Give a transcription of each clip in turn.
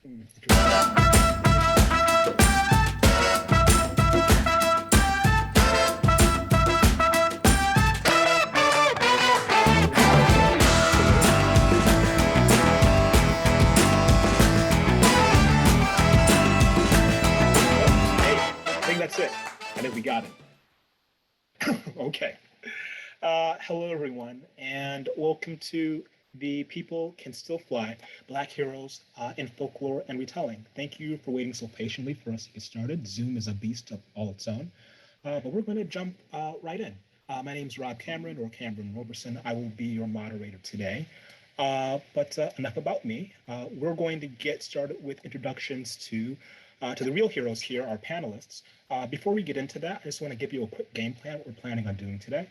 I think that's it. I think we got it. Okay. Hello, everyone, and welcome to the People Can Still Fly, Black Heroes in Folklore and Retelling. Thank you for waiting so patiently for us to get started. Zoom is a beast of all its own, but we're going to jump right in. My name is Rob Cameron, or Cameron Roberson. I will be your moderator today. But enough about me. We're going to get started with introductions to the real heroes here, our panelists. Before we get into that, I just want to give you a quick game plan, what we're planning on doing today.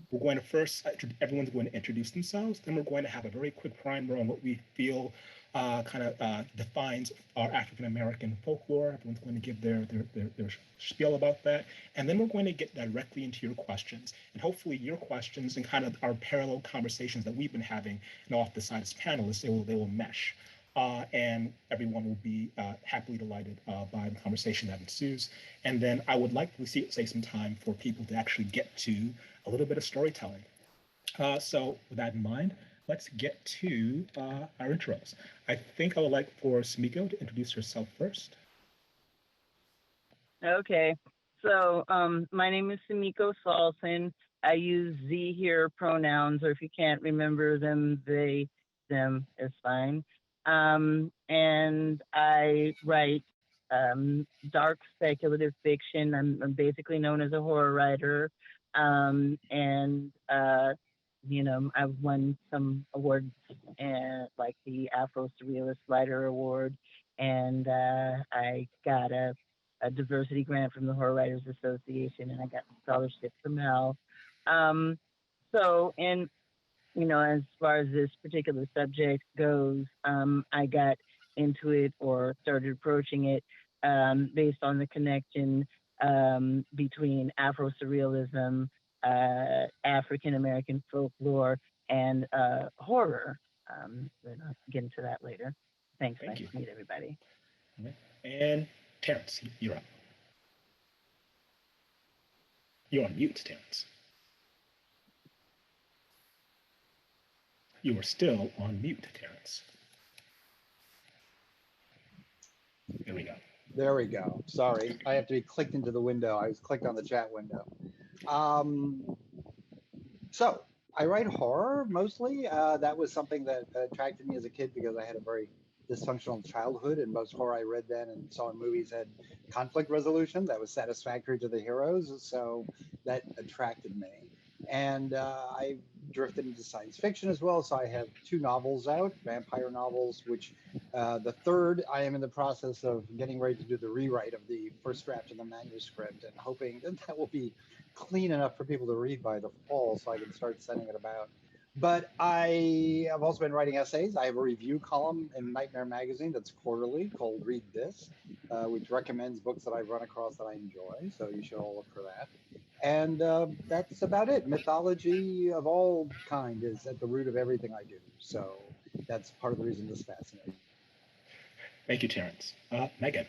We're going to first, everyone's going to introduce themselves, then we're going to have a very quick primer on what we feel defines our African American folklore. Everyone's going to give their spiel about that. And then we're going to get directly into your questions. And hopefully your questions and kind of our parallel conversations that we've been having and off the side as panelists, they will mesh. And everyone will be happily delighted by the conversation that ensues. And then I would like to save some time for people to actually get to a little bit of storytelling. So with that in mind, let's get to our intros. I think I would like for Sumiko to introduce herself first. Okay, so my name is Sumiko Salson. I use Z here pronouns, or if you can't remember them, they, them is fine. And I write dark speculative fiction. I'm basically known as a horror writer. You know, I've won some awards, and like the Afro-Surrealist Writer Award, and I got a diversity grant from the Horror Writers Association, and I got a scholarship from Hell. You know, as far as this particular subject goes, I got into it or started approaching it based on the connection between Afro-Surrealism, African American folklore, and horror. But I'll get into that later. Thanks. Nice to meet everybody. And Terrence, you're up. You're on mute, Terrence. You are still on mute, Terrence. There we go. There we go. Sorry, I have to be clicked into the window. I was clicked on the chat window. So I write horror mostly. That was something that attracted me as a kid because I had a very dysfunctional childhood, and most horror I read then and saw in movies had conflict resolution that was satisfactory to the heroes. So that attracted me. And I drifted into science fiction as well. So I have 2 novels out, vampire novels, which the third, I am in the process of getting ready to do the rewrite of the first draft of the manuscript and hoping that that will be clean enough for people to read by the fall so I can start sending it about. But I have also been writing essays. I have a review column in Nightmare Magazine that's quarterly called Read This, which recommends books that I've run across that I enjoy. So you should all look for that. And that's about it. Mythology of all kind is at the root of everything I do. So that's part of the reason this fascinates. Thank you, Terrence. Megan.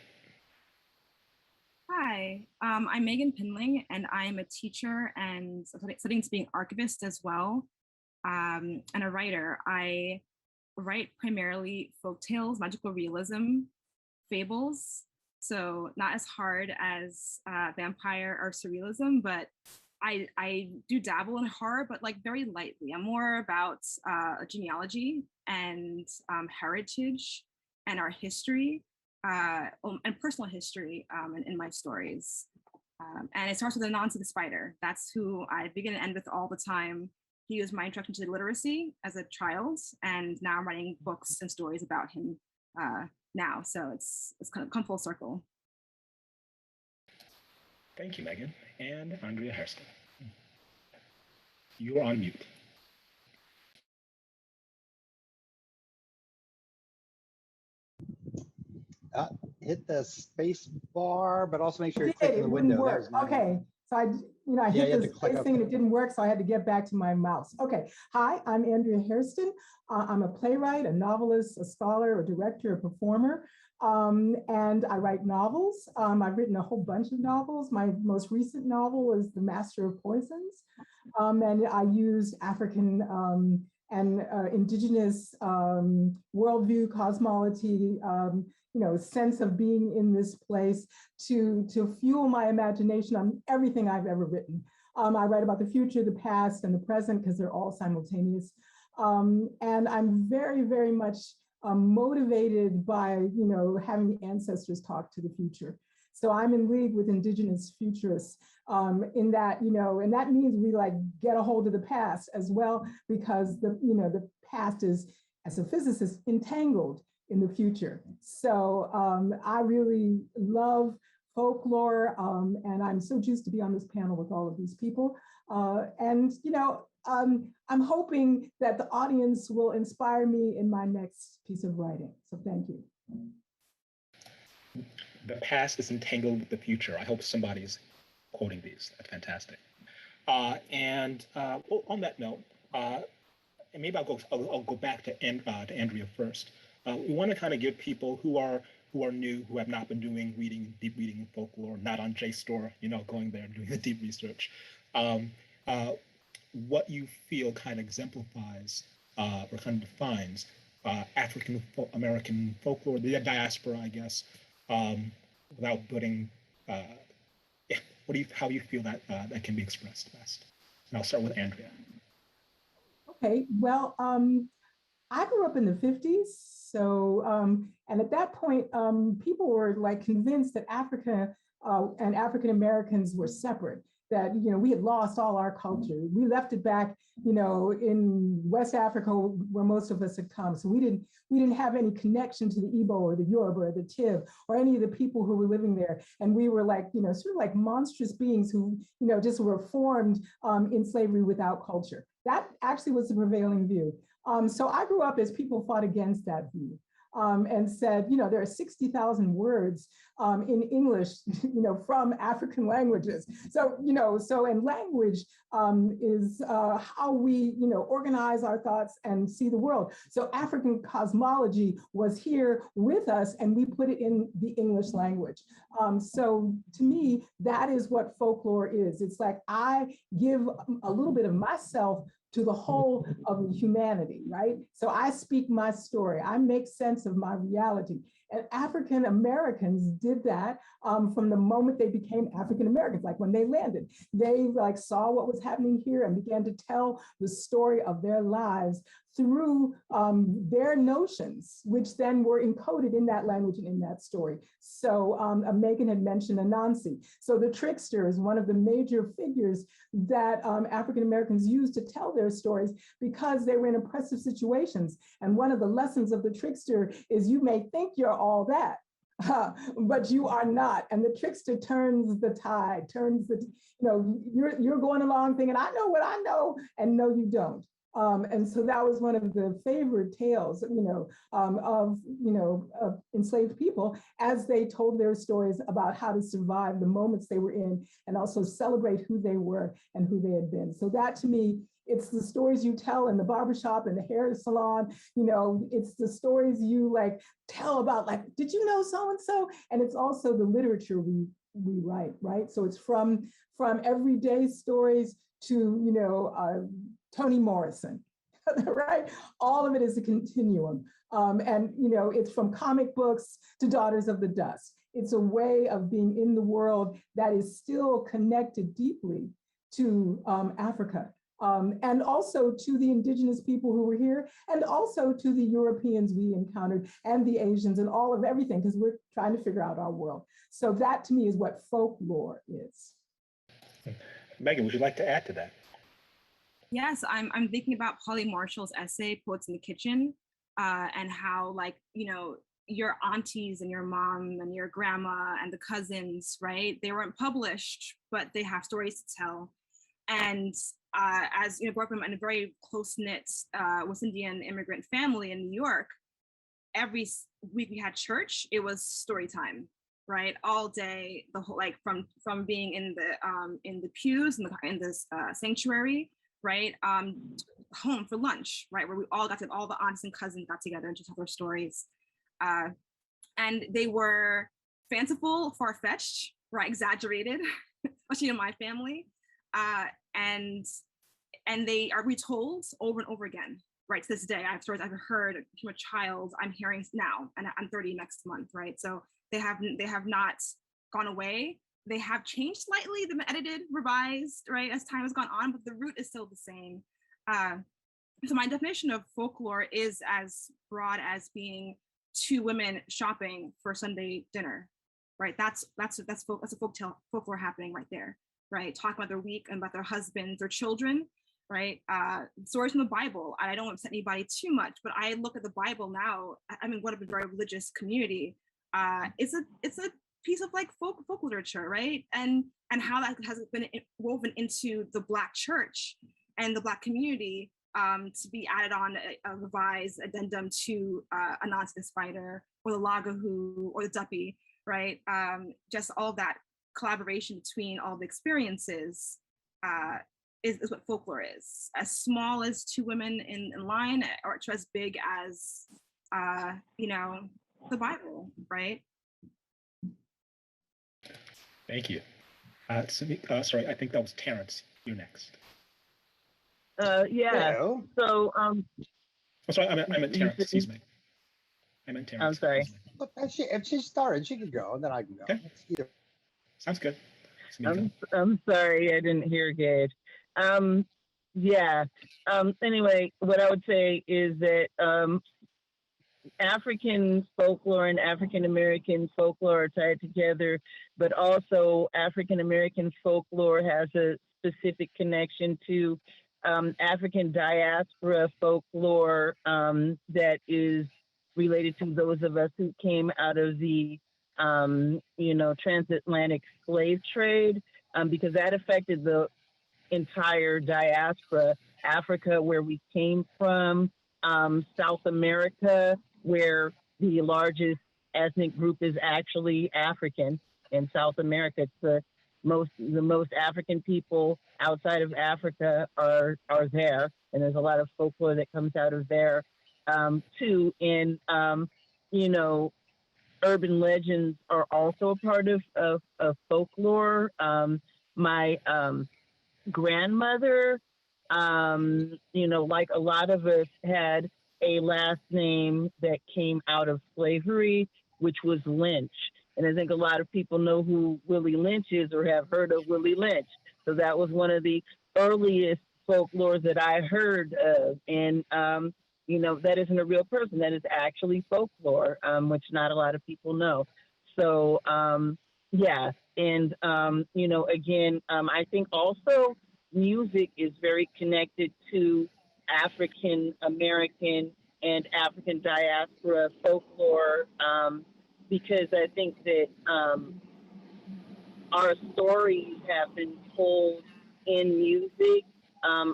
Hi, I'm Megan Pinling, and I'm a teacher and studying to be an archivist as well, and a writer. I write primarily folktales, magical realism, fables. So not as hard as vampire or surrealism, but I do dabble in horror, but like very lightly. I'm more about genealogy and heritage and our history and personal history in my stories. And it starts with a nod to the spider. That's who I begin and end with all the time. He was my introduction to literacy as a child, and now I'm writing books and stories about him now. So it's kind of come full circle. Thank you, Megan. And Andrea Hairston. You're on mute. Hit the space bar, but also make sure you're clicking the window. Okay. So I Yeah, hit you had this to click space up thing and there. it didn't work, so I had to get back to my mouse. Okay, hi, I'm Andrea Hairston. I'm a playwright, a novelist, a scholar, a director, a performer, and I write novels. I've written a whole bunch of novels. My most recent novel is The Master of Poisons, and I used African and indigenous worldview, cosmology, sense of being in this place to fuel my imagination on everything I've ever written. I write about the future, the past, and the present because they're all simultaneous. And I'm very, very much motivated by, having the ancestors talk to the future. So I'm in league with indigenous futurists in that, and that means we like get a hold of the past as well, because the past is, as a physicist, entangled in the future. So I really love folklore, and I'm so juiced to be on this panel with all of these people. I'm hoping that the audience will inspire me in my next piece of writing. So thank you. The past is entangled with the future. I hope somebody's quoting these. That's fantastic. Well, on that note, and maybe I'll go back to Andrea first. We want to kind of give people who are new, who have not been doing deep reading in folklore, not on JSTOR, going there and doing the deep research. What you feel kind of exemplifies or kind of defines African American folklore, the diaspora, I guess, without putting, how do you feel that that can be expressed best? And I'll start with Andrea. Okay, well, I grew up in the 50s. So, and at that point, people were like convinced that Africa and African Americans were separate, that, we had lost all our culture. We left it back, in West Africa where most of us had come. So we didn't have any connection to the Igbo or the Yoruba or the Tiv or any of the people who were living there. And we were like, sort of like monstrous beings who, just were formed in slavery without culture. That actually was the prevailing view. So I grew up as people fought against that view and said, there are 60,000 words in English, from African languages. So, and language is how we, organize our thoughts and see the world. So African cosmology was here with us and we put it in the English language. So to me, that is what folklore is. It's like I give a little bit of myself to the whole of humanity, right? So I speak my story. I make sense of my reality. And African Americans did that from the moment they became African Americans. Like when they landed, they like saw what was happening here and began to tell the story of their lives through their notions, which then were encoded in that language and in that story. So Megan had mentioned Anansi. So the trickster is one of the major figures that African Americans used to tell their stories because they were in oppressive situations. And one of the lessons of the trickster is you may think you're all that, but you are not. And the trickster turns the tide, turns the, you're going along thinking, I know what I know, and no, you don't. And so that was one of the favorite tales, of enslaved people as they told their stories about how to survive the moments they were in and also celebrate who they were and who they had been. So that to me, it's the stories you tell in the barbershop and the hair salon, it's the stories you like tell about, like, did you know so-and-so? And it's also the literature we write, right? So it's from everyday stories to, Toni Morrison, right? All of it is a continuum. And, it's from comic books to Daughters of the Dust. It's a way of being in the world that is still connected deeply to Africa. And also to the indigenous people who were here, and also to the Europeans we encountered, and the Asians, and all of everything, because we're trying to figure out our world. So that to me is what folklore is. Megan, would you like to add to that? Yes, I'm thinking about Polly Marshall's essay, Poets in the Kitchen, and how, like, your aunties and your mom and your grandma and the cousins, right? They weren't published, but they have stories to tell. And as grew up in a very close-knit West Indian immigrant family in New York, every week we had church, it was story time. right? All day, the whole, like from being in the pews in this sanctuary, right? Home for lunch, right? Where we all all the aunts and cousins got together and just tell their stories. And they were fanciful, far-fetched, right? Exaggerated, especially in my family. And they are retold over and over again, right? To this day, I have stories I've heard from a child I'm hearing now, and I'm 30 next month, right? So they have not gone away. They have changed slightly, they've been edited, revised, right, as time has gone on, but the root is still the same. So my definition of folklore is as broad as being two women shopping for Sunday dinner, right? That's a folklore happening right there, right? Talking about their week and about their husbands, their children, right? Stories from the Bible. I don't upset anybody too much, but I look at the Bible now. I mean, what a very religious community. It's a piece of like folk literature, right? And how that has been woven into the Black church and the Black community, to be added on a revised addendum to a non-skin spider or the Lagahu or the Duppy, right? Just all that collaboration between all the experiences is what folklore is. As small as two women in line, or to as big as, the Bible, right? Thank you. Sorry, I think that was Terrence. You're next. Yeah. Hello. So, Oh, sorry, I meant Terrence. Excuse me. I meant Terrence. I'm sorry. Look, if she started, she could go, and then I can go. Okay. Either. Sounds good. I'm sorry, I didn't hear Gage. Yeah. Anyway, what I would say is that African folklore and African American folklore are tied together, but also African American folklore has a specific connection to African diaspora folklore that is related to those of us who came out of the transatlantic slave trade, because that affected the entire diaspora. Africa, where we came from, South America, where the largest ethnic group is actually African in South America. It's the most African people outside of Africa are there, and there's a lot of folklore that comes out of there too. And urban legends are also a part of folklore. My grandmother, like a lot of us, had a last name that came out of slavery, which was Lynch. And I think a lot of people know who Willie Lynch is or have heard of Willie Lynch. So that was one of the earliest folklore that I heard of. And, that isn't a real person. That is actually folklore, which not a lot of people know. So, yeah. And, again, I think also music is very connected to African American and African diaspora folklore, because I think that our stories have been told in music.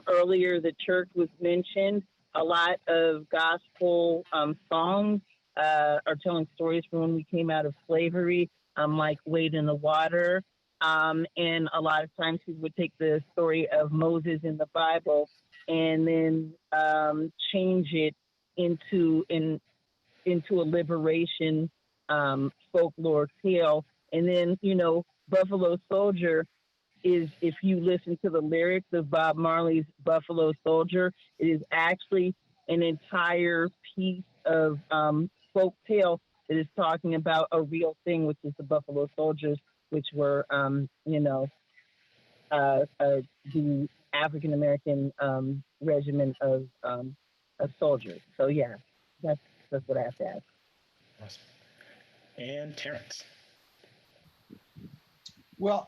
Earlier, the church was mentioned. A lot of gospel songs are telling stories from when we came out of slavery, like Wade in the Water. And a lot of times we would take the story of Moses in the Bible and then change it into a liberation folklore tale. And then, Buffalo Soldier is, if you listen to the lyrics of Bob Marley's Buffalo Soldier, it is actually an entire piece of folk tale that is talking about a real thing, which is the Buffalo Soldiers, which were, the African American regiment of soldiers. So yeah, that's what I have to add. Awesome. And Terrence. Well,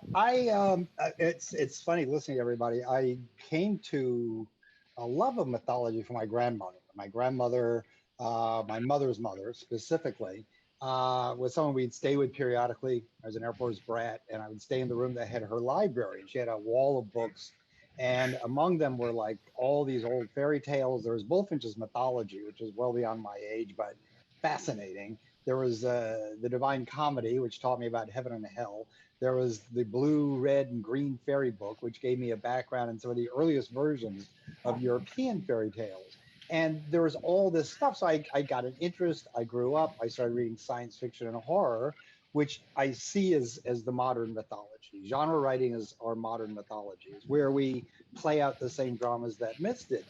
it's funny listening to everybody. I came to a love of mythology from my grandmother. My grandmother, my mother's mother specifically, was someone we'd stay with periodically. I was an Air Force brat, and I would stay in the room that had her library. And she had a wall of books, and among them were like all these old fairy tales. There was Bullfinch's mythology, which is well beyond my age, but fascinating. There was the Divine Comedy, which taught me about heaven and hell. There was the blue, red, and green fairy book, which gave me a background in some of the earliest versions of European fairy tales. And there was all this stuff. So I got an interest. I grew up. I started reading science fiction and horror, which I see as the modern mythology. Genre writing is our modern mythology, is where we play out the same dramas that myths did.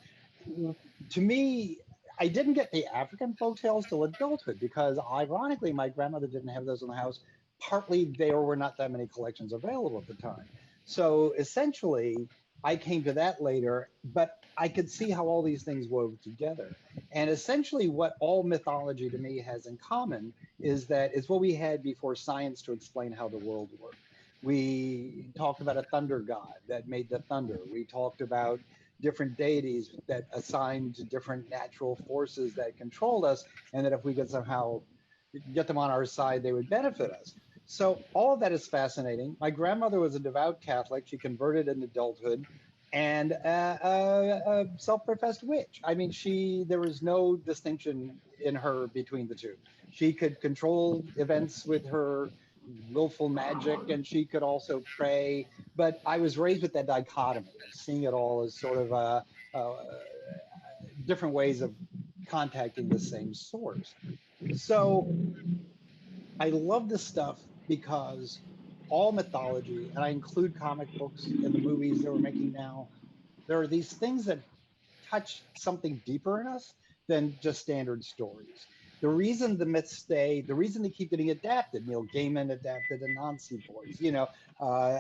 To me, I didn't get the African folktales till adulthood because, ironically, my grandmother didn't have those in the house. Partly, there were not that many collections available at the time. So essentially, I came to that later, but I could see how all these things wove together. And essentially, what all mythology to me has in common is that it's what we had before science to explain how the world worked. We talked about a thunder god that made the thunder. We talked about different deities that assigned to different natural forces that controlled us, and that if we could somehow get them on our side, they would benefit us. So all of that is fascinating. My grandmother was a devout Catholic. She converted in adulthood, and a self-professed witch. I mean, there was no distinction in her between the two. She could control events with her willful magic, and she could also pray. But I was raised with that dichotomy of seeing it all as sort of different ways of contacting the same source. So I love this stuff because all mythology, and I include comic books in the movies that we're making now, there are these things that touch something deeper in us than just standard stories. The reason the myths stay, the reason they keep getting adapted, Neil Gaiman adapted the Anansi Boys,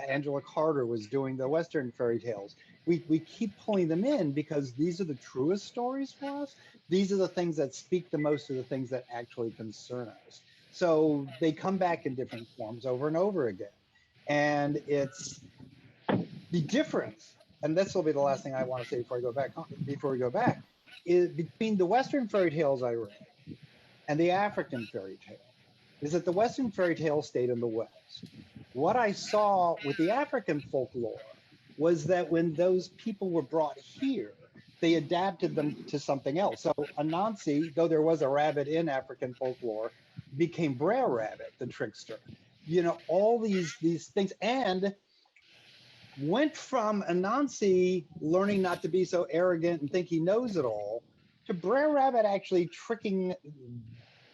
Angela Carter was doing the Western fairy tales. We keep pulling them in because these are the truest stories for us. These are the things that speak the most to the things that actually concern us. So they come back in different forms over and over again. And it's the difference, and this will be the last thing I want to say before we go back, is between the Western fairy tales I read and the African fairy tale, is that the Western fairy tale stayed in the West. What I saw with the African folklore was that when those people were brought here, they adapted them to something else. So Anansi, though there was a rabbit in African folklore, became Brer Rabbit, the trickster. All these things, and went from Anansi learning not to be so arrogant and think he knows it all, to Brer Rabbit actually tricking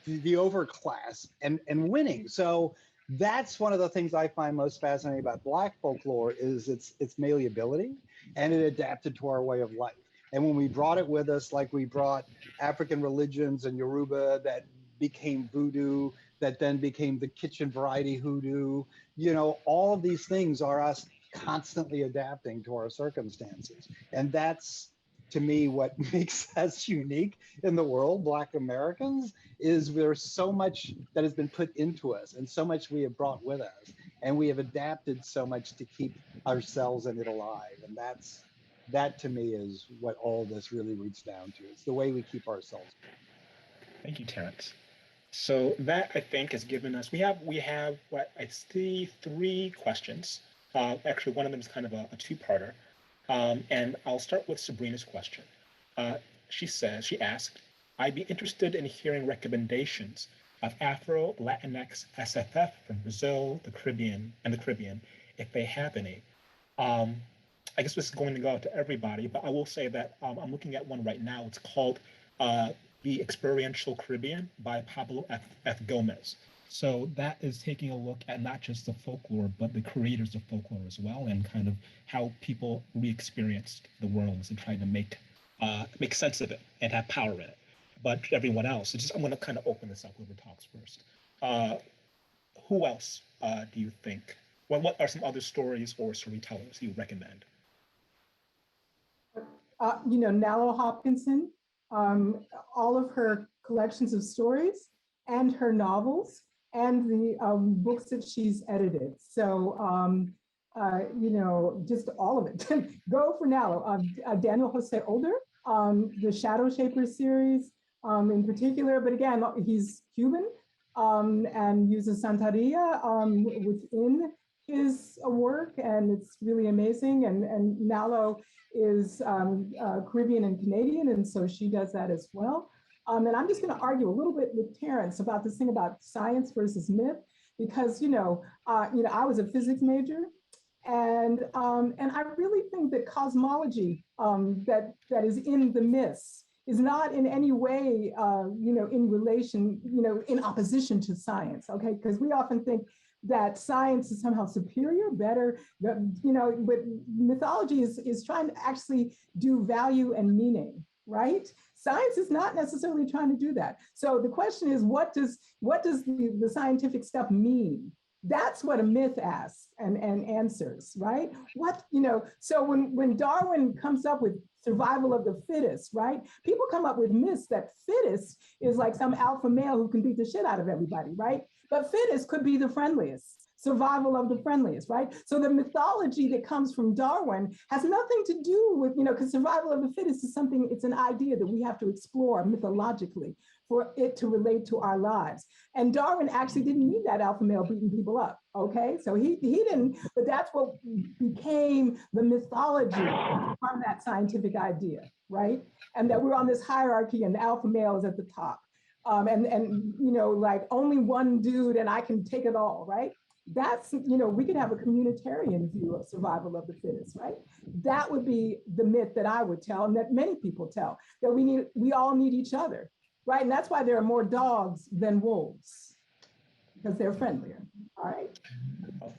the overclass and winning. So that's one of the things I find most fascinating about Black folklore is its malleability, and it adapted to our way of life. And when we brought it with us, like we brought African religions and Yoruba that became voodoo, that then became the kitchen variety hoodoo, all of these things are us constantly adapting to our circumstances. And that's, to me, what makes us unique in the world, Black Americans, is there's so much that has been put into us and so much we have brought with us. And we have adapted so much to keep ourselves and it alive. And that to me is what all this really roots down to. It's the way we keep ourselves. Thank you, Terrence. So that, I think, has given us, we have what I see 3 questions. Actually, one of them is kind of a two-parter. And I'll start with Sabrina's question. She asked, I'd be interested in hearing recommendations of Afro, Latinx, SFF from Brazil, the Caribbean, if they have any. I guess this is going to go out to everybody, but I will say that I'm looking at one right now. It's called The Experiential Caribbean by Pablo F. Gomez. So that is taking a look at not just the folklore, but the creators of folklore as well, and kind of how people re-experienced the worlds and trying to make sense of it and have power in it. But everyone else, I'm going to kind of open this up. Whoever talks first. Who else do you think? What are some other stories or storytellers you recommend? Nalo Hopkinson, all of her collections of stories and her novels and the books that she's edited. So, just all of it. Go for Nalo. Daniel Jose Older, the Shadow Shapers series in particular, but again, he's Cuban and uses Santeria within his work, and it's really amazing. And Nalo is Caribbean and Canadian, and so she does that as well. And I'm just going to argue a little bit with Terrence about this thing about science versus myth, because I was a physics major, and I really think that cosmology that is in the myths is not in any way in relation, in opposition to science. Okay, because we often think that science is somehow superior, better, but mythology is trying to actually do value and meaning, right? Science is not necessarily trying to do that. So the question is, what does the scientific stuff mean? That's what a myth asks and answers, right? So when Darwin comes up with survival of the fittest, right? People come up with myths that fittest is like some alpha male who can beat the shit out of everybody, right? But fittest could be the friendliest, survival of the friendliest, right? So the mythology that comes from Darwin has nothing to do with, because survival of the fittest is something, it's an idea that we have to explore mythologically for it to relate to our lives. And Darwin actually didn't need that alpha male beating people up, okay? So he didn't, but that's what became the mythology from that scientific idea, right? And that we're on this hierarchy and the alpha male is at the top. Like only one dude and I can take it all, right? That's, we could have a communitarian view of survival of the fittest, right? That would be the myth that I would tell and that many people tell, that we all need each other, right? And that's why there are more dogs than wolves, because they're friendlier, all right?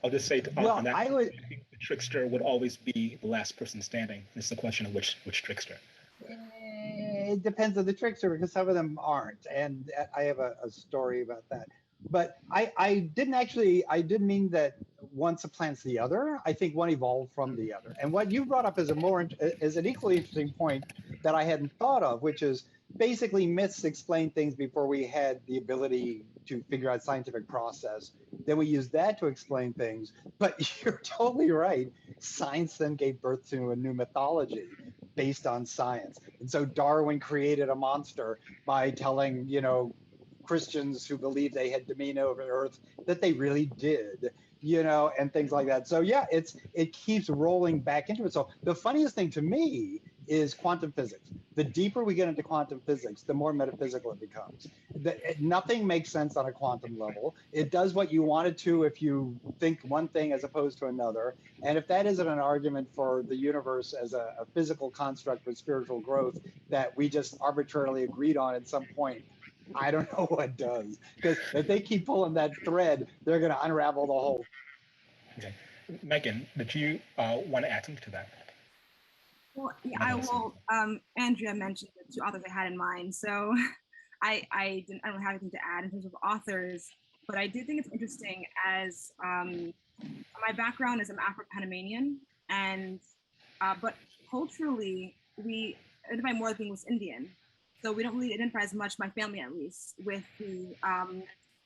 I'll just say on that, I think the trickster would always be the last person standing. It's the question of which trickster. It depends on the trickster, because some of them aren't, and I have a story about that. But I didn't mean that one supplants the other. I think one evolved from the other. And what you brought up is an equally interesting point that I hadn't thought of, which is basically myths explain things before we had the ability to figure out scientific process. Then we use that to explain things. But you're totally right. Science then gave birth to a new mythology based on science. And so Darwin created a monster by telling, Christians who believed they had dominion over the earth that they really did, and things like that. So yeah, it keeps rolling back into it. So the funniest thing to me is quantum physics. The deeper we get into quantum physics, the more metaphysical it becomes. Nothing makes sense on a quantum level. It does what you want it to if you think one thing as opposed to another. And if that isn't an argument for the universe as a physical construct with spiritual growth that we just arbitrarily agreed on at some point, I don't know what does. Because if they keep pulling that thread, they're going to unravel the whole. Okay. Megan, did you want to add something to that? Well, yeah, I will. Andrea mentioned the two authors I had in mind, so I don't have anything to add in terms of authors, but I do think it's interesting as my background is I'm Afro-Panamanian, and but culturally we identify more as being West Indian, so we don't really identify as much, my family at least, with the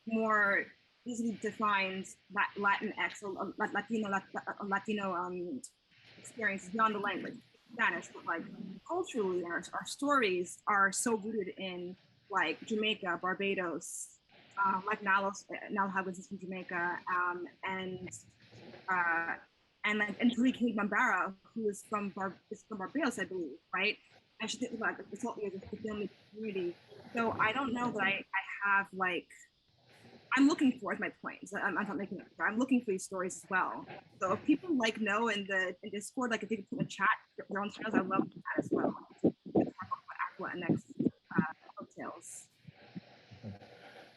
more easily defined Latinx or Latino experiences beyond the language. Spanish, but like culturally, our stories are so rooted in like Jamaica, Barbados, like Nalo Huggins is from Jamaica, and Tariq Bambara, who is from Barbados, I believe, right? And she did like the whole years of the family community. So I don't know that I have like. I'm looking for is my point. So I'm not making it. I'm looking for these stories as well. So if people know in Discord, like if they can put in the chat their own tales, I love that as well. Aqua and next folktales.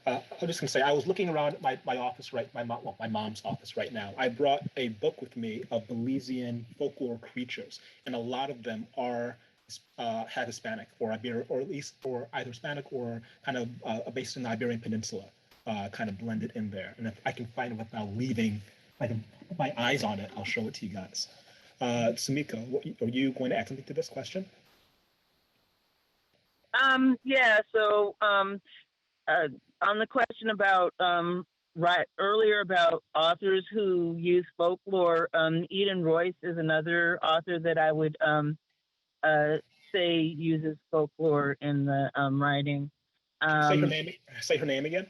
I was just gonna say I was looking around at my office my mom's office right now. I brought a book with me of Belizean folklore creatures, and a lot of them are had Hispanic or Iberian, or at least or either Hispanic or kind of based in the Iberian Peninsula. Kind of blended in there. And if I can find it without leaving my eyes on it, I'll show it to you guys. Samika, are you going to add something to this question? Yeah, so on the question about earlier about authors who use folklore, Eden Royce is another author that I would say uses folklore in the writing. Say her name again.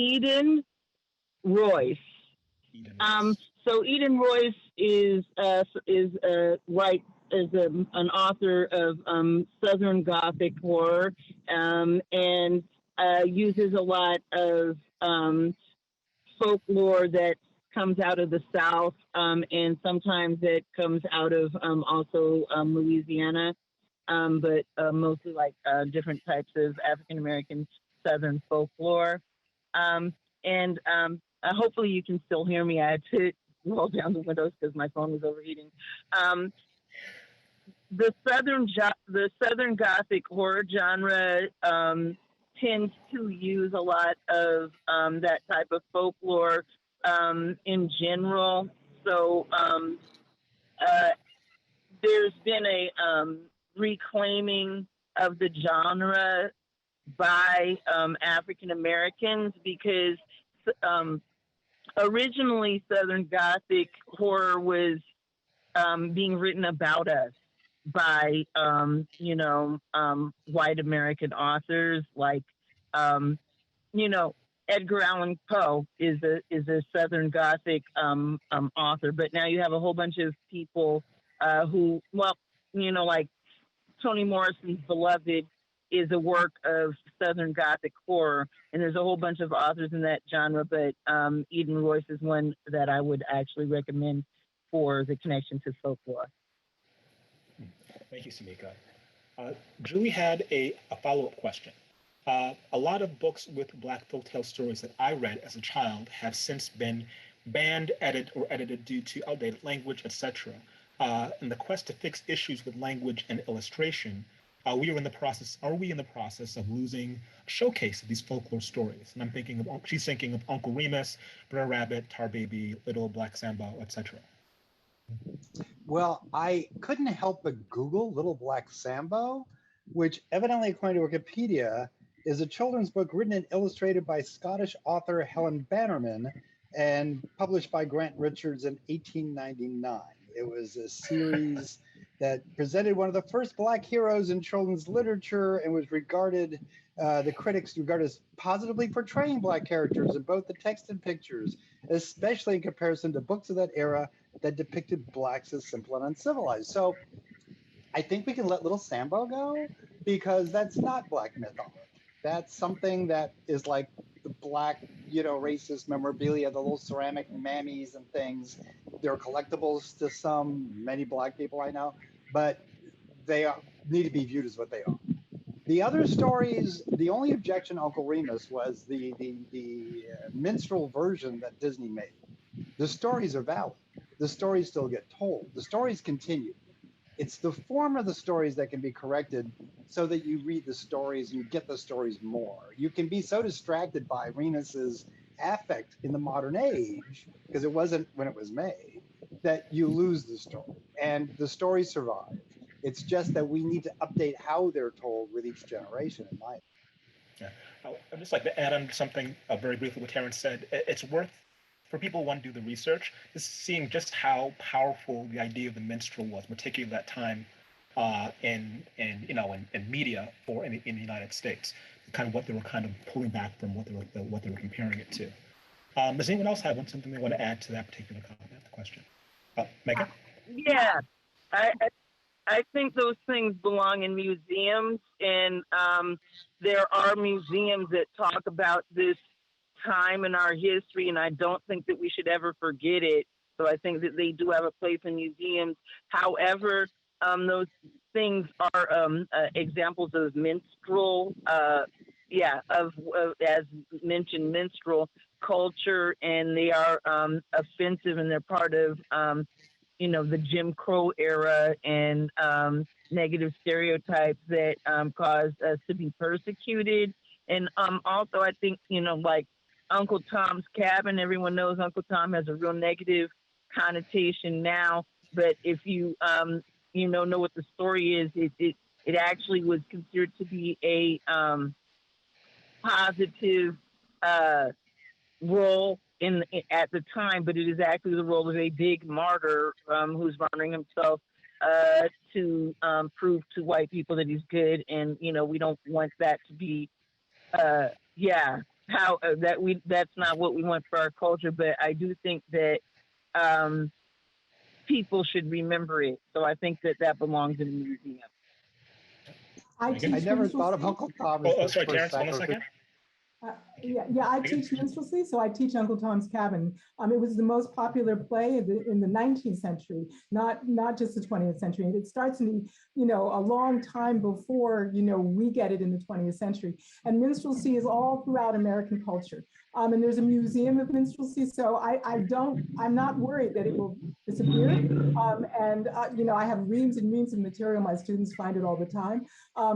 Eden Royce. So Eden Royce is writes an author of Southern Gothic horror, and uses a lot of folklore that comes out of the South, and sometimes it comes out of also Louisiana, but mostly like different types of African American Southern folklore. And hopefully you can still hear me. I had to roll down the windows because my phone was overheating. The Southern Gothic horror genre tends to use a lot of that type of folklore in general. So there's been a reclaiming of the genre by African Americans because originally Southern Gothic horror was being written about us by white American authors like Edgar Allan Poe is a Southern Gothic author, but now you have a whole bunch of people who, like Toni Morrison's Beloved is a work of Southern Gothic horror, and there's a whole bunch of authors in that genre, but Eden Royce is one that I would actually recommend for the connection to folklore. Thank you, Samika. Julie had a follow-up question. A lot of books with Black folktale stories that I read as a child have since been banned, edited due to outdated language, etc. In the quest to fix issues with language and illustration, are we in the process of losing a showcase of these folklore stories? And she's thinking of Uncle Remus, Brer Rabbit, Tar Baby, Little Black Sambo, etc. Well, I couldn't help but Google Little Black Sambo, which evidently, according to Wikipedia, is a children's book written and illustrated by Scottish author Helen Bannerman and published by Grant Richards in 1899. It was a series that presented one of the first Black heroes in children's literature and was regarded, the critics regarded as positively portraying Black characters in both the text and pictures, especially in comparison to books of that era that depicted Blacks as simple and uncivilized. So I think we can let Little Sambo go because that's not Black mythology. That's something that is like the Black, racist memorabilia, the little ceramic mammies and things. They're collectibles to many Black people I know, but they need to be viewed as what they are. The other stories, the only objection to Uncle Remus was the minstrel version that Disney made. The stories are valid. The stories still get told. The stories continue. It's the form of the stories that can be corrected so that you read the stories and you get the stories more. You can be so distracted by Remus's affect in the modern age, because it wasn't when it was made, that you lose the story. And the stories survive. It's just that we need to update how they're told with each generation, in my opinion. Yeah. I'd just like to add on something very briefly what Terrence said. It's worth, for people who want to do the research, is seeing just how powerful the idea of the minstrel was, particularly at that time in media in the United States, kind of what they were kind of pulling back from what they were comparing it to. Does anyone else have something they want to add to that particular comment, question? Megan? Yeah, I think those things belong in museums, and there are museums that talk about this time in our history, and I don't think that we should ever forget it. So I think that they do have a place in museums. However, those things are examples of minstrel, as mentioned, minstrel culture, and they are offensive, and they're part of the Jim Crow era and negative stereotypes that caused us to be persecuted. And also, I think, like Uncle Tom's Cabin, everyone knows Uncle Tom has a real negative connotation now. But if you, know what the story is, it actually was considered to be a positive role at the time, but it is actually the role of a big martyr who's martyring himself to prove to white people that he's good. And, we don't want that to be, that's not what we want for our culture. But I do think that people should remember it. So I think that that belongs in a museum. I Megan? teach I never thought of minstrelsy. Uncle Tom as Oh, the sorry, first Terrence, hold on a sacrifice. second. I teach minstrelsy, so I teach Uncle Tom's Cabin. It was the most popular play in the 19th century, not just the 20th century. And it starts in a long time before, we get it in the 20th century. And minstrelsy is all throughout American culture. And there's a museum of minstrelsy, so I'm not worried that it will disappear. I have reams and reams of material. My students find it all the time.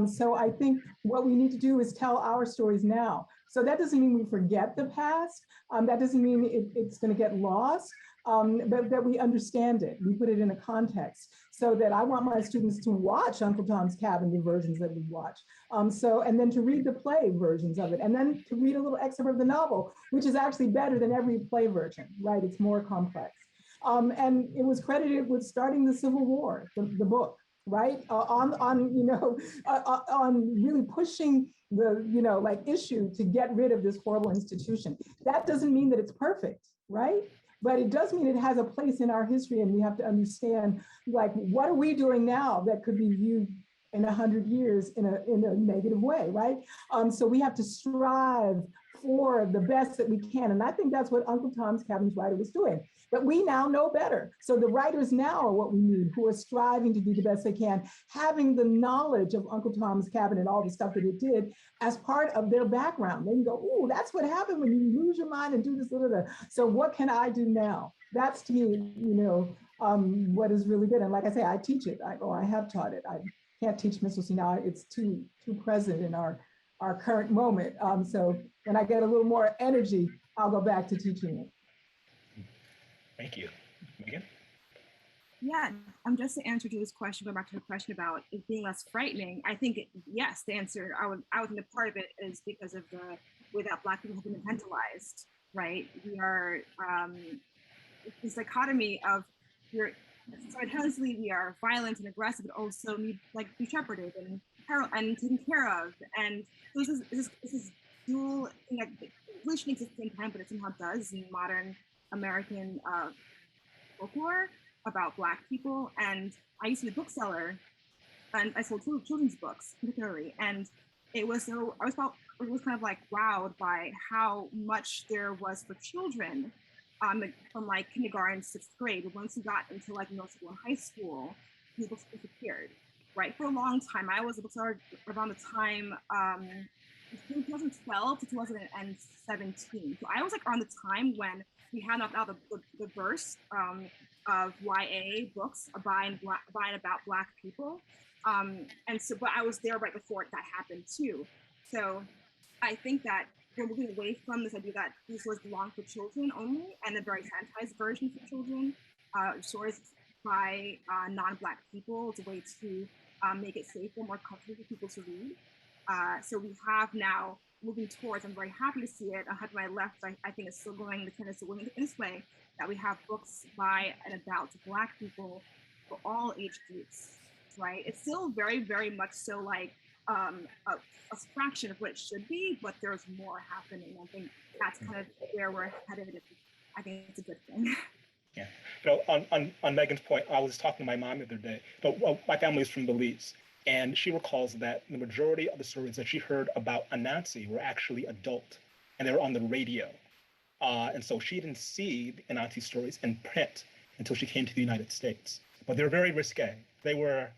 So I think what we need to do is tell our stories now. So that doesn't mean we forget the past. That doesn't mean it's going to get lost, but that we understand it. We put it in a context so that I want my students to watch Uncle Tom's Cabin, the versions that we watch. And then to read the play versions of it, and then to read a little excerpt of the novel, which is actually better than every play version, right? It's more complex. And it was credited with starting the Civil War, the book, right? On really pushing the issue to get rid of this horrible institution. That doesn't mean that it's perfect, right? But it does mean it has a place in our history, and we have to understand, what are we doing now that could be viewed in 100 years in a negative way, right? So we have to strive for the best that we can. And I think that's what Uncle Tom's Cabin's writer was doing. But we now know better. So the writers now are what we need, who are striving to do the best they can, having the knowledge of Uncle Tom's Cabin and all the stuff that it did as part of their background. They can go, oh, that's what happened when you lose your mind and do this. So what can I do now? That's, to me, what is really good. And like I say, I teach it, I have taught it. I can't teach minstrelsy now. It's too present in our current moment. So when I get a little more energy, I'll go back to teaching it. Thank you. Megan? Yeah, just to answer to this question, going back to the question about it being less frightening, I think, yes, the answer, I would think that part of it is because of the way that Black people have been infantilized, right? We are, this dichotomy of simultaneously we are violent and aggressive, but also need be shepherded and taken care of. And so this is dual thing that really shouldn't exist at the same time, but it somehow does in modern American folklore about Black people. And I used to be a bookseller, and I sold children's books particularly. And it was kind of wowed by how much there was for children from kindergarten to 6th grade. But once you got into middle school and high school, these books disappeared. Right, for a long time, I was a bookseller around the time between 2012 to 2017. So I was around the time when we had not now the burst of YA books by and about Black people, but I was there right before that happened too. So I think that we're moving away from this idea that these stories belong for children only, and a very sanitized version for children. Stories by non-Black people. It's a way to make it safer, more comfortable for people to read. So we have now moving towards, I'm very happy to see it. To my left, I think it's still going, the trend is still going this way, that we have books by and about Black people for all age groups, right? It's still very, very much so a fraction of what it should be, but there's more happening. I think that's kind of where we're headed. I think it's a good thing. Yeah, on Megan's point, I was talking to my mom the other day, but my family is from Belize, and she recalls that the majority of the stories that she heard about Anansi were actually adult, and they were on the radio. And so she didn't see the Anansi stories in print until she came to the United States. But they were very risque. They were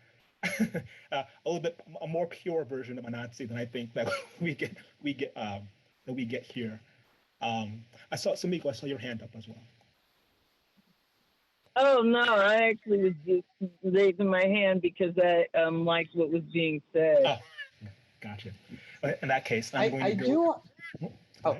a little bit a more pure version of Anansi than I think that we get here. I saw Samiko, I saw your hand up as well. Oh, no, I actually was just raising my hand because I liked what was being said. Oh, gotcha. In that case, I'm going to go.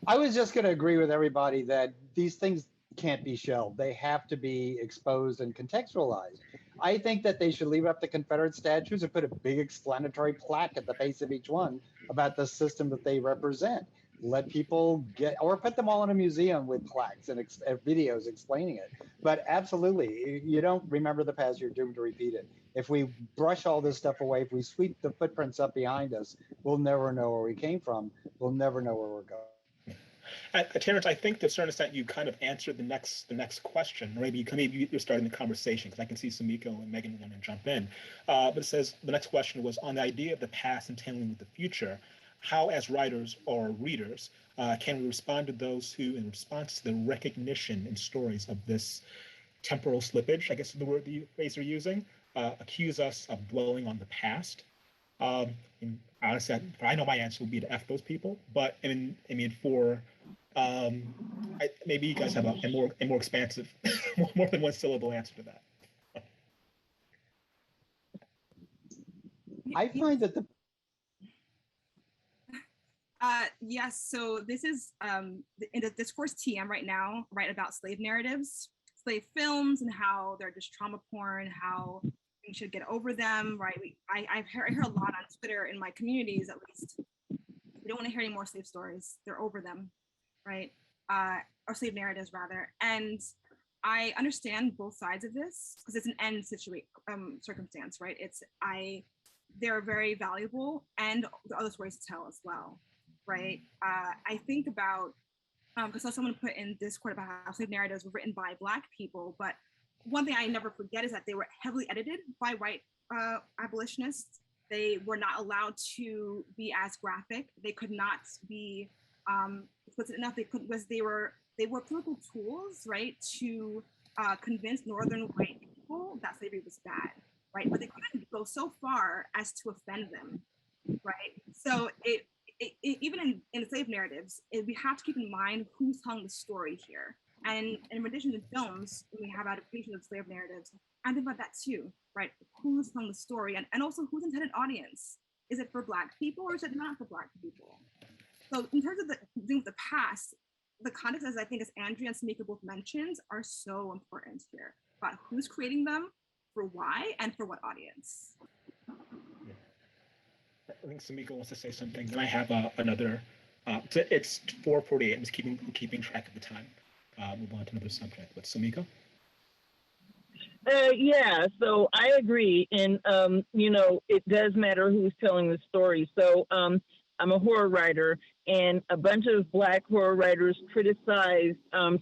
I was just going to agree with everybody that these things can't be shelved. They have to be exposed and contextualized. I think that they should leave up the Confederate statues and put a big explanatory plaque at the base of each one about the system that they represent. Let people or put them all in a museum with plaques and videos explaining it. But absolutely, you don't remember the past, you're doomed to repeat it. If we brush all this stuff away, if we sweep the footprints up behind us, we'll never know where we came from. We'll never know where we're going. Terrence, I think to a certain extent you kind of answered the next question, or maybe you're starting the conversation, because I can see Samiko and Megan want to jump in. But it says the next question was on the idea of the past and tailoring with the future. How, as writers or readers, can we respond to those who, in response to the recognition in stories of this temporal slippage, I guess is the word the phrase you're using, accuse us of dwelling on the past? And honestly, I know my answer would be to F those people, but I mean, for maybe you guys have a more expansive, more than one syllable answer to that. I find that yes, so this is in the discourse TM right now, right, about slave narratives, slave films, and how they're just trauma porn, how we should get over them, right? I hear a lot on Twitter in my communities, at least. We don't want to hear any more slave stories. They're over them, right? Or slave narratives, rather. And I understand both sides of this because it's an end circumstance, right? They're very valuable, and the other stories to tell as well, right? I think about, because someone put in Discord about how slave narratives were written by Black people, but one thing I never forget is that they were heavily edited by white abolitionists. They were not allowed to be as graphic. They could not be explicit enough. Because they were political tools, right, to convince Northern white people that slavery was bad, right? But they couldn't go so far as to offend them, right? So even in slave narratives, we have to keep in mind who's telling the story here. And in addition to films, we have adaptations of slave narratives. I think about that too, right? Who's telling the story, and also who's intended audience? Is it for Black people or is it not for Black people? So in terms of the past, the context, as I think as Andrea and Samika both mentioned, are so important here about who's creating them, for why, and for what audience. I think Samiko wants to say something. Then I have another. It's 4:48. I'm just keeping track of the time. Move on to another subject. But Samiko? Yeah, so I agree, and it does matter who's telling the story. So I'm a horror writer, and a bunch of Black horror writers criticized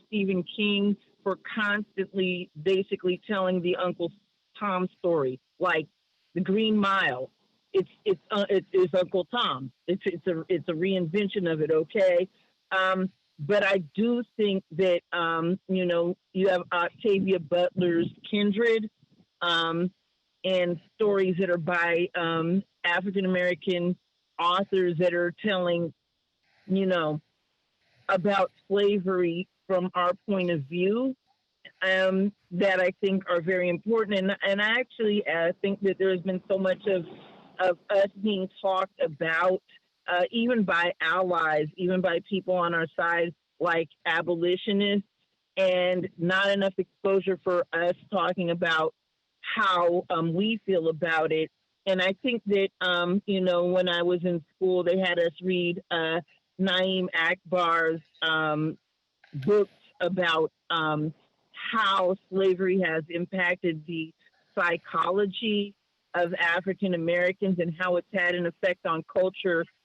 Stephen King for constantly, basically telling the Uncle Tom story, like The Green Mile. It's Uncle Tom. It's a reinvention of it. Okay. But I do think that, you have Octavia Butler's Kindred and stories that are by African-American authors that are telling, about slavery from our point of view, that I think are very important. And I actually think that there's been so much of us being talked about, even by allies, even by people on our side, like abolitionists, and not enough exposure for us talking about how we feel about it. And I think that, when I was in school, they had us read Naeem Akbar's books about how slavery has impacted the psychology of African Americans and how it's had an effect on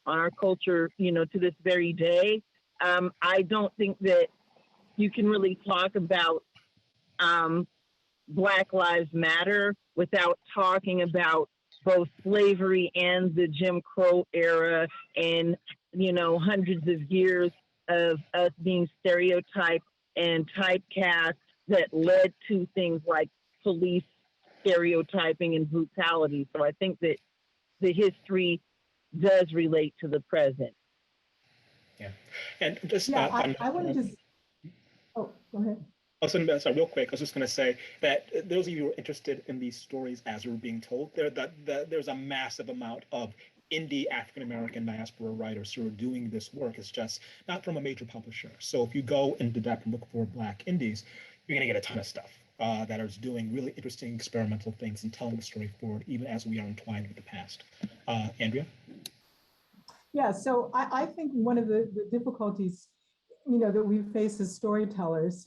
our culture, to this very day. I don't think that you can really talk about Black Lives Matter without talking about both slavery and the Jim Crow era, and hundreds of years of us being stereotyped and typecast that led to things like police stereotyping and brutality. So I think that the history does relate to the present. Yeah, and just I want to just. Oh, go ahead. Sorry, real quick. I was just going to say that those of you who are interested in these stories as we're being told, there's a massive amount of indie African American diaspora writers who are doing this work. It's just not from a major publisher. So if you go into depth and look for Black indies, you're going to get a ton of stuff that is doing really interesting experimental things and telling the story forward, even as we are entwined with the past. Andrea? Yeah, so I think one of the difficulties, that we face as storytellers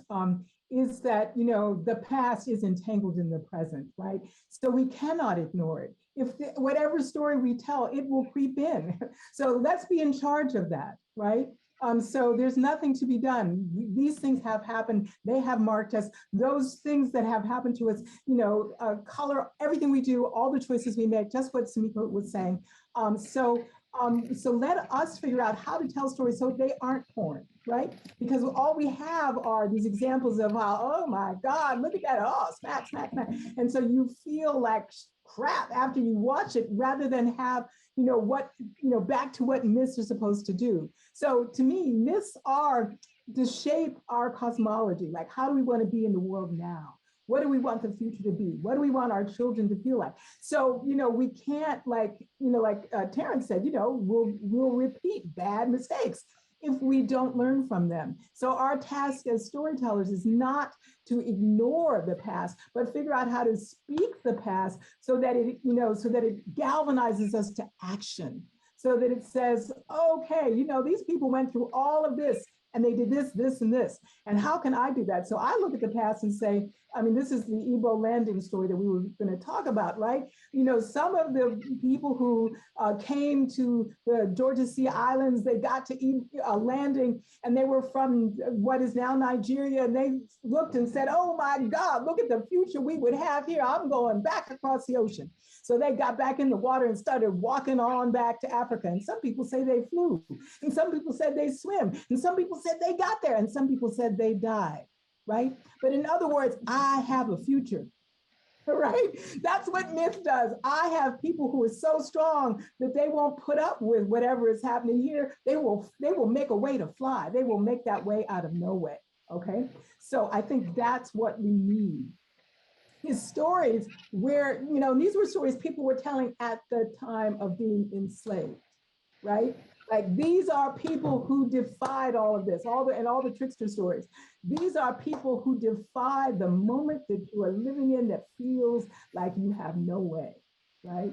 is that, the past is entangled in the present, right? So we cannot ignore it. Whatever story we tell, it will creep in. So let's be in charge of that, right? So there's nothing to be done. These things have happened. They have marked us. Those things that have happened to us, color everything we do, all the choices we make, just what Samika was saying. So let us figure out how to tell stories so they aren't porn, right? Because all we have are these examples of how, oh my God, look at that, oh, smack, smack, smack. And so you feel like crap after you watch it rather than have, back to what myths are supposed to do. So to me, myths are to shape our cosmology. Like, how do we want to be in the world now? What do we want the future to be? What do we want our children to feel like? So, we can't like Terrence said, we'll repeat bad mistakes if we don't learn from them. So our task as storytellers is not to ignore the past, but figure out how to speak the past so that it galvanizes us to action. So that it says, okay, these people went through all of this and they did this, this, and this. And how can I do that? So I look at the past and say, this is the Igbo landing story that we were going to talk about, right? Some of the people who came to the Georgia Sea Islands, they got to landing and they were from what is now Nigeria. And they looked and said, oh my God, look at the future we would have here. I'm going back across the ocean. So they got back in the water and started walking on back to Africa. And some people say they flew. And some people said they swim. And some people said they got there. And some people said they died. Right? But in other words, I have a future, right? That's what myth does. I have people who are so strong that they won't put up with whatever is happening here. They will make a way to fly. They will make that way out of no way, okay? So I think that's what we need. His stories where, these were stories people were telling at the time of being enslaved, right? Like, these are people who defied all of this, all the trickster stories. These are people who defy the moment that you are living in that feels like you have no way, right?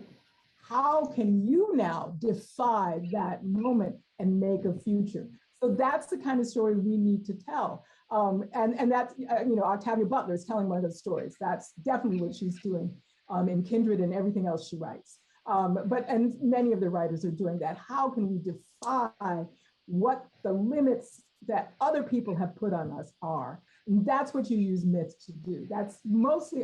How can you now defy that moment and make a future? So that's the kind of story we need to tell. And that's, Octavia Butler is telling one of those stories. That's definitely what she's doing in Kindred and everything else she writes. And many of the writers are doing that. How can we defy what the limits that other people have put on us are? And that's what you use myths to do. That's mostly,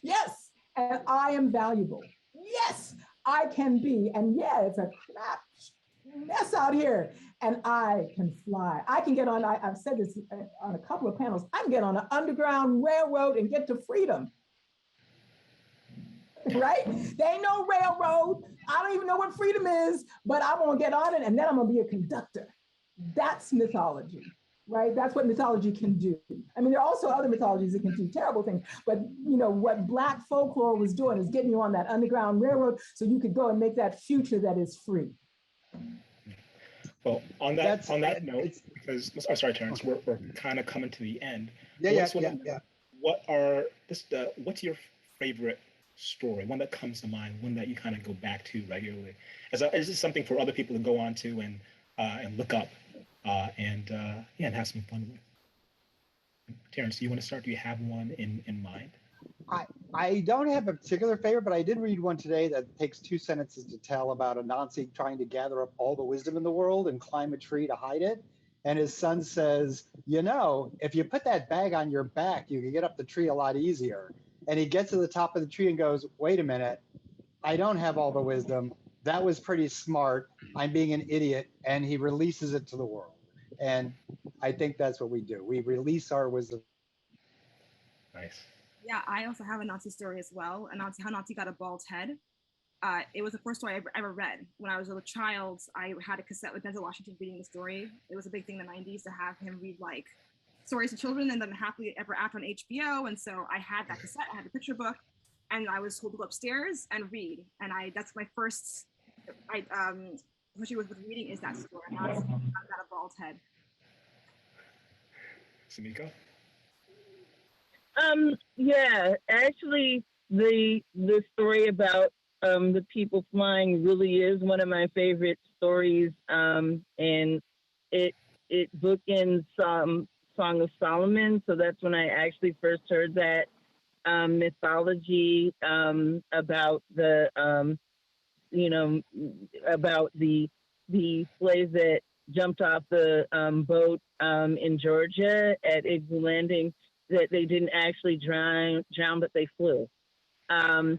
yes, and I am valuable. Yes, I can be. And yeah, it's a crap mess out here. And I can fly. I can get on, I've said this on a couple of panels, I can get on an underground railroad and get to freedom. Right? There ain't no railroad. I don't even know what freedom is, but I'm gonna get on it and then I'm gonna be a conductor. That's mythology, right? That's what mythology can do. There are also other mythologies that can do terrible things, but what Black folklore was doing is getting you on that underground railroad so you could go and make that future that is free. Well, on that note, because I'm sorry, Terrence, we're kind of coming to the end. Yeah. What's your favorite story, one that comes to mind, one that you kind of go back to regularly? Is this something for other people to go on to and look up and have some fun with? Terrence, do you want to start? Do you have one in mind? I don't have a particular favorite, but I did read one today that takes 2 sentences to tell about a Nazi trying to gather up all the wisdom in the world and climb a tree to hide it. And his son says, if you put that bag on your back, you can get up the tree a lot easier. And he gets to the top of the tree and goes, wait a minute, I don't have all the wisdom. That was pretty smart. I'm being an idiot. And he releases it to the world. And I think that's what we do. We release our wisdom. Nice. Yeah, I also have a Nazi story as well. How Nazi got a bald head. It was the first story I ever read. When I was a child, I had a cassette with Denzel Washington reading the story. It was a big thing in the 90s to have him read like stories to children and then Happily Ever After on HBO. And so I had that cassette, I had the picture book, and I was told to go upstairs and read. And that's my first, especially with reading, is that story. I've got a bald head. Samika? Yeah, actually, the story about the people flying really is one of my favorite stories, and it bookends Song of Solomon. So that's when I actually first heard that mythology about the about the slaves that jumped off the boat in Georgia at Igloo Landing, that they didn't actually drown, but they flew. And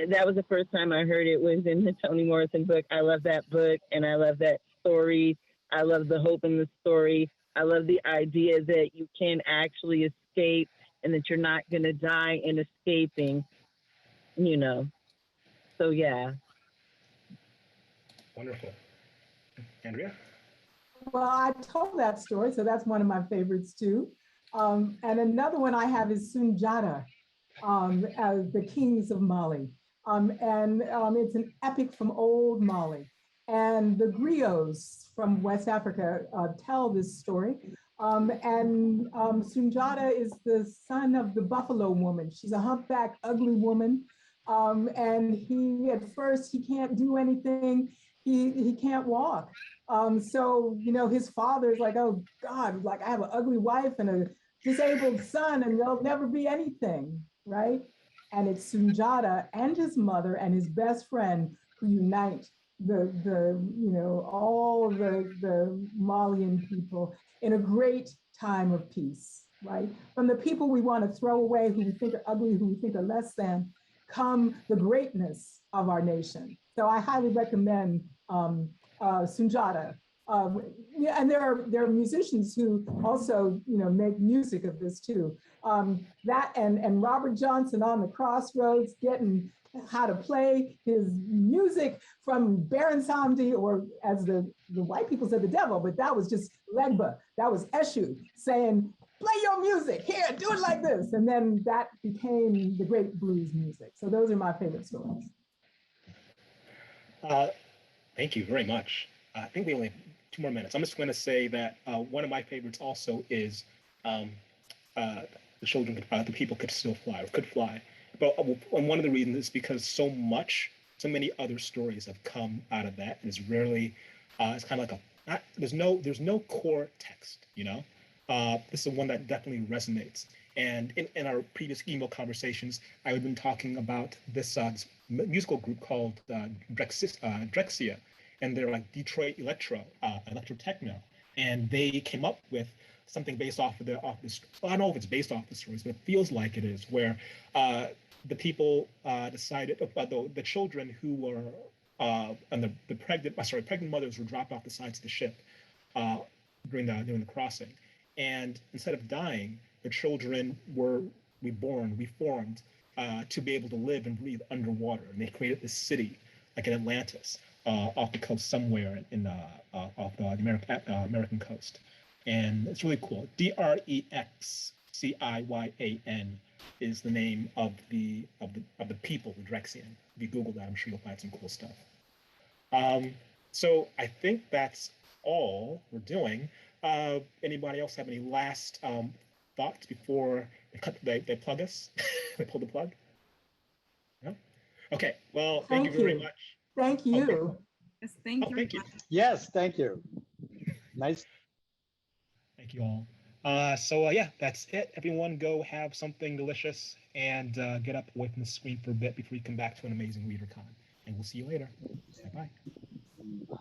that was the first time I heard it, was in the Toni Morrison book. I love that book, and I love that story. I love the hope in the story. I love the idea that you can actually escape and that you're not going to die in escaping, you know. So, yeah. Wonderful. Andrea? Well, I told that story, so that's one of my favorites too. And another one I have is Sunjata, as the Kings of Mali. It's an epic from old Mali. And the griots from West Africa tell this story. Sunjata is the son of the buffalo woman. She's a humpback, ugly woman. And at first, he can't do anything. He can't walk. So, his father's like, oh God, like I have an ugly wife and a disabled son, and they'll never be anything, right? And it's Sunjata and his mother and his best friend who unite all the Malian people in a great time of peace, right? From the people we want to throw away, who we think are ugly, who we think are less than, come the greatness of our nation. So I highly recommend Sunjata. And there are musicians who also make music of this too. That and Robert Johnson on the Crossroads, getting how to play his music from Baron Samedi, or as the white people said, the devil, but that was just Legba. That was Eshu saying, play your music here, do it like this. And then that became the great blues music. So those are my favorite stories. Thank you very much. I think we only have 2 more minutes. I'm just going to say that one of my favorites also is the children, the people could still fly, or could fly. But one of the reasons is because so many other stories have come out of that, and it's rarely, it's kind of like there's no core text, this is one that definitely resonates. And in our previous email conversations, I've been talking about this musical group called Drexcia, and they're like Detroit electro techno, and they came up with something based off of this. I don't know if it's based off the stories, but it feels like it is, where the people decided, the children who were and the pregnant mothers were dropped off the sides of the ship during the crossing, and instead of dying, the children were reformed to be able to live and breathe underwater, and they created this city like in Atlantis, off the coast somewhere off the American coast, and it's really cool. Drexciyan is the name of the people, the Drexian. If you Google that, I'm sure you'll find some cool stuff. So I think that's all we're doing. Anybody else have any last thoughts before they plug us? They pull the plug? No? Okay. Well, thank you very much. Thank you. Okay. Yes, thank you. Thank you. Yes, thank you. Nice. Thank you all. So yeah, that's it. Everyone go have something delicious and get up away from the screen for a bit before you come back to an amazing Readercon. And we'll see you later. Bye-bye.